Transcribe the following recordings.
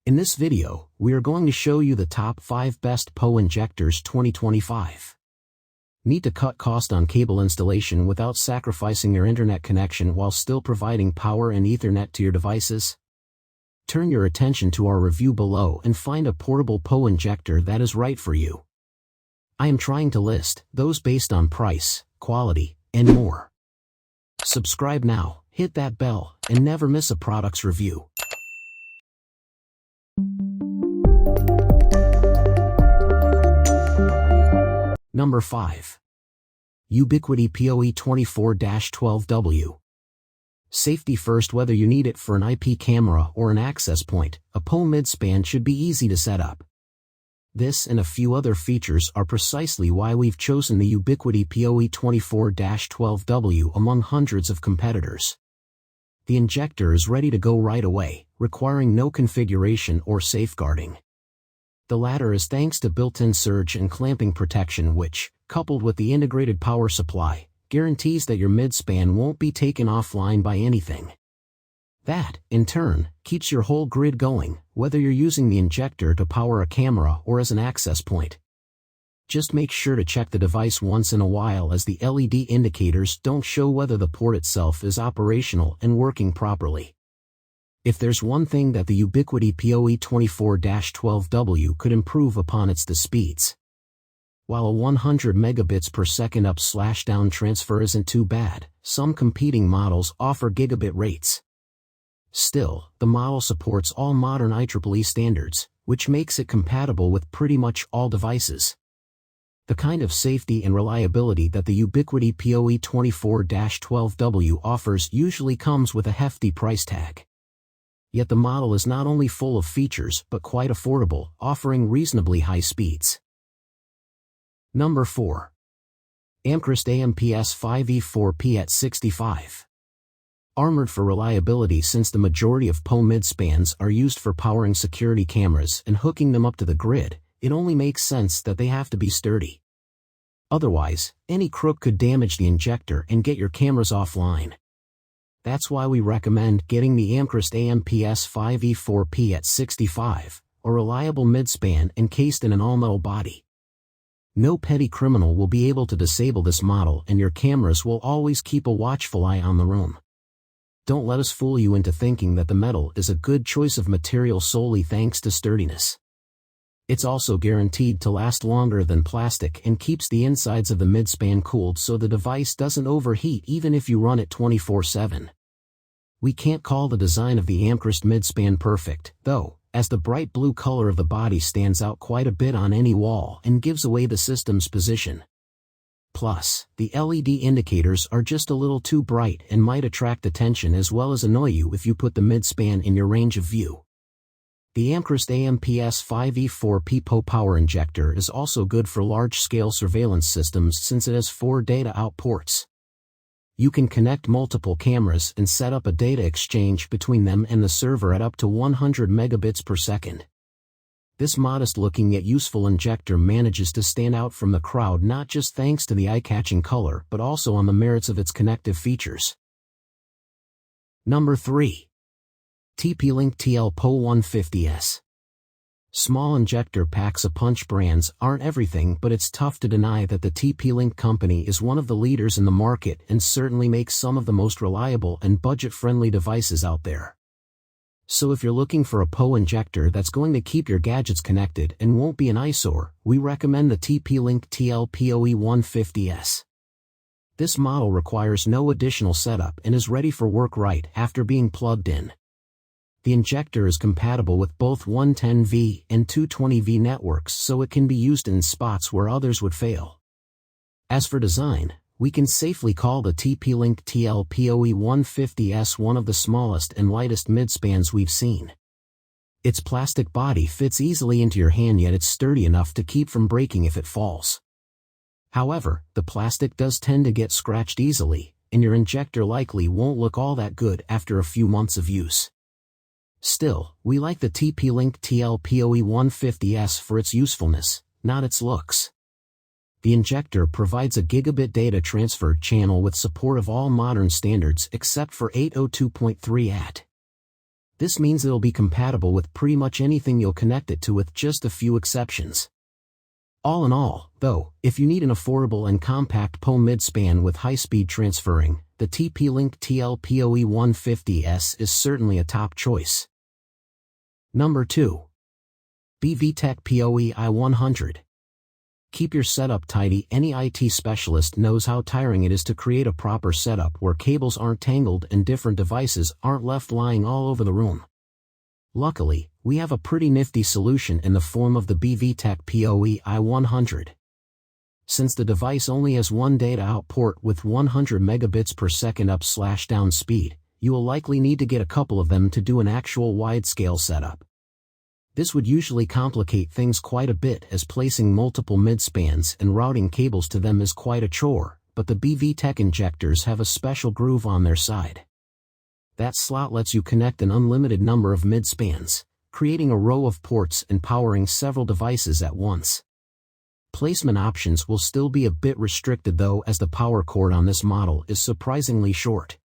In this video, we are going to show you the top 5 best PoE injectors 2025. Need to cut cost on cable installation without sacrificing your internet connection while still providing power and Ethernet to your devices? Turn your attention to our review below and find a portable PoE injector that is right for you. I am trying to list those based on price, quality, and more. Subscribe now, hit that bell, and never miss a product's review. Number 5. Ubiquiti PoE 24-12W. Safety first. Whether you need it for an IP camera or an access point, a PoE midspan should be easy to set up. This and a few other features are precisely why we've chosen the Ubiquiti PoE 24-12W among hundreds of competitors. The injector is ready to go right away, requiring no configuration or safeguarding. The latter is thanks to built-in surge and clamping protection which, coupled with the integrated power supply, guarantees that your midspan won't be taken offline by anything. That, in turn, keeps your whole grid going, whether you're using the injector to power a camera or as an access point. Just make sure to check the device once in a while, as the LED indicators don't show whether the port itself is operational and working properly. If there's one thing that the Ubiquiti PoE 24-12W could improve upon, it's the speeds. While a 100 megabits per second up/down transfer isn't too bad, some competing models offer gigabit rates. Still, the model supports all modern IEEE standards, which makes it compatible with pretty much all devices. The kind of safety and reliability that the Ubiquiti PoE 24-12W offers usually comes with a hefty price tag. Yet the model is not only full of features but quite affordable, offering reasonably high speeds. Number 4. Amcrest AMPS-5E4P at 65. Armored for reliability. Since the majority of PoE midspans are used for powering security cameras and hooking them up to the grid, it only makes sense that they have to be sturdy. Otherwise, any crook could damage the injector and get your cameras offline. That's why we recommend getting the Amcrest AMPS-5E4P at 65, a reliable midspan encased in an all-metal body. No petty criminal will be able to disable this model, and your cameras will always keep a watchful eye on the room. Don't let us fool you into thinking that the metal is a good choice of material solely thanks to sturdiness. It's also guaranteed to last longer than plastic and keeps the insides of the midspan cooled so the device doesn't overheat even if you run it 24/7. We can't call the design of the Amcrest midspan perfect, though, as the bright blue color of the body stands out quite a bit on any wall and gives away the system's position. Plus, the LED indicators are just a little too bright and might attract attention as well as annoy you if you put the midspan in your range of view. The Amcrest AMPS-5E4P PoE power injector is also good for large-scale surveillance systems since it has 4 data out ports. You can connect multiple cameras and set up a data exchange between them and the server at up to 100 megabits per second. This modest-looking yet useful injector manages to stand out from the crowd not just thanks to the eye-catching color but also on the merits of its connective features. Number 3. TP-Link TL PoE 150S. Small injector packs a punch. Brands aren't everything, but it's tough to deny that the TP-Link company is one of the leaders in the market and certainly makes some of the most reliable and budget-friendly devices out there. So if you're looking for a PoE injector that's going to keep your gadgets connected and won't be an eyesore, we recommend the TP-Link TL PoE 150S. This model requires no additional setup and is ready for work right after being plugged in. The injector is compatible with both 110V and 220V networks, so it can be used in spots where others would fail. As for design, we can safely call the TP-Link TL PoE 150S one of the smallest and lightest midspans we've seen. Its plastic body fits easily into your hand, yet it's sturdy enough to keep from breaking if it falls. However, the plastic does tend to get scratched easily, and your injector likely won't look all that good after a few months of use. Still, we like the TP-Link TL PoE 150S for its usefulness, not its looks. The injector provides a gigabit data transfer channel with support of all modern standards except for 802.3 AT. This means it'll be compatible with pretty much anything you'll connect it to with just a few exceptions. All in all, though, if you need an affordable and compact PoE mid-span with high-speed transferring, the TP-Link TL-PoE 150S is certainly a top choice. Number 2. BVTech PoE i100. Keep your setup tidy. Any IT specialist knows how tiring it is to create a proper setup where cables aren't tangled and different devices aren't left lying all over the room. Luckily, we have a pretty nifty solution in the form of the BVTech PoE i100. Since the device only has one data out port with 100 megabits per second up/down speed, you will likely need to get a couple of them to do an actual wide-scale setup. This would usually complicate things quite a bit, as placing multiple mid-spans and routing cables to them is quite a chore, but the BVTech injectors have a special groove on their side. That slot lets you connect an unlimited number of mid-spans, creating a row of ports and powering several devices at once. Placement options will still be a bit restricted though, as the power cord on this model is surprisingly short.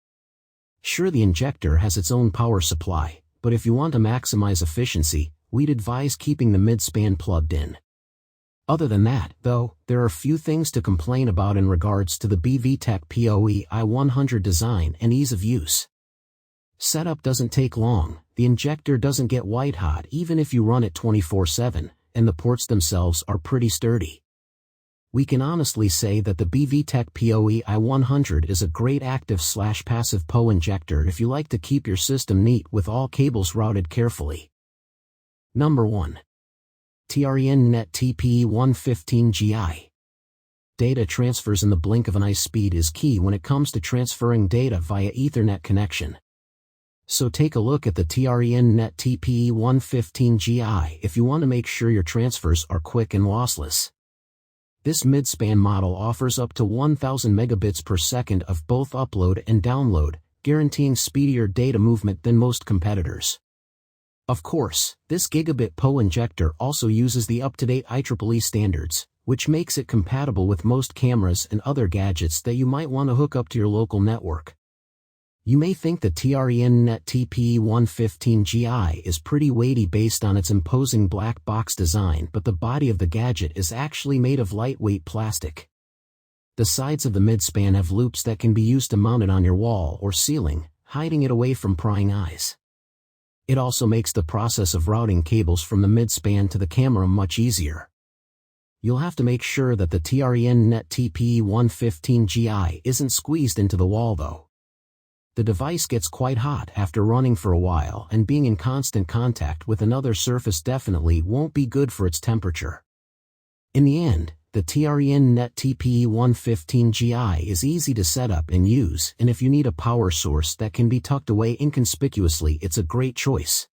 Sure, the injector has its own power supply, but if you want to maximize efficiency, we'd advise keeping the mid-span plugged in. Other than that, though, there are few things to complain about in regards to the BVTech PoE i100 design and ease of use. Setup doesn't take long, the injector doesn't get white hot even if you run it 24/7, and the ports themselves are pretty sturdy. We can honestly say that the BVTech PoE i100 is a great active/passive PoE injector if you like to keep your system neat with all cables routed carefully. Number 1. TREN-Net TPE 115GI. Data transfers in the blink of an eye. Speed is key when it comes to transferring data via Ethernet connection. So take a look at the TREN-Net TPE 115GI if you want to make sure your transfers are quick and lossless. This mid-span model offers up to 1000 megabits per second of both upload and download, guaranteeing speedier data movement than most competitors. Of course, this gigabit PoE injector also uses the up-to-date IEEE standards, which makes it compatible with most cameras and other gadgets that you might want to hook up to your local network. You may think the TREN-Net TPE 115GI is pretty weighty based on its imposing black box design, but the body of the gadget is actually made of lightweight plastic. The sides of the mid-span have loops that can be used to mount it on your wall or ceiling, hiding it away from prying eyes. It also makes the process of routing cables from the mid-span to the camera much easier. You'll have to make sure that the TREN-Net TPE 115GI isn't squeezed into the wall though. The device gets quite hot after running for a while, and being in constant contact with another surface definitely won't be good for its temperature. In the end, the TREN-Net TPE 115GI is easy to set up and use, and if you need a power source that can be tucked away inconspicuously, it's a great choice.